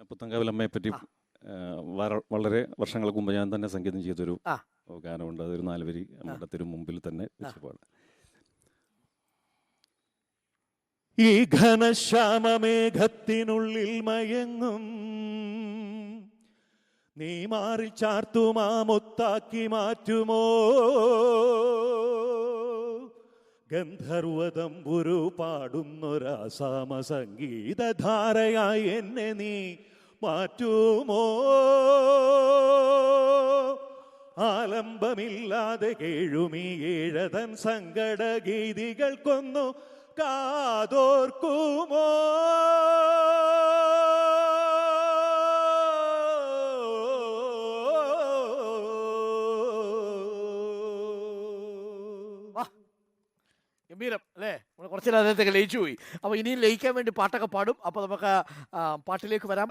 പുത്തൻകാവിലമ്മയെ പറ്റി വളരെ വർഷങ്ങൾക്ക് മുമ്പ് ഞാൻ തന്നെ സംഗീതം ചെയ്തൊരു ഗാനമുണ്ട്. അതൊരു 4 വരി മഠത്തിനു മുമ്പിൽ തന്നെ വെച്ചപാട്. ഈ ഘനശ്യാമമേഘത്തിനുള്ളിൽ മയങ്ങും നീ മാറി ചാർത്തുമാ മുത്താക്കി മാറ്റുമോ ഗന്ധർവതമ്പുരു പാടുന്നൊരാസാമ സംഗീതധാരയായി എന്നെ നീ മാറ്റുമോ ആലംബമില്ലാതെ കേഴുമീ ഏഴതൻ സങ്കടഗീതികൾക്കൊന്നു കാതോർക്കുമോ ഗംഭീരം അല്ലേ? കുറച്ചു നേരത്തേക്ക് ലയിച്ചു പോയി. അപ്പോൾ ഇനിയും ലയിക്കാൻ വേണ്ടി പാട്ടൊക്കെ പാടും. അപ്പോൾ നമുക്ക് പാട്ടിലേക്ക് വരാം.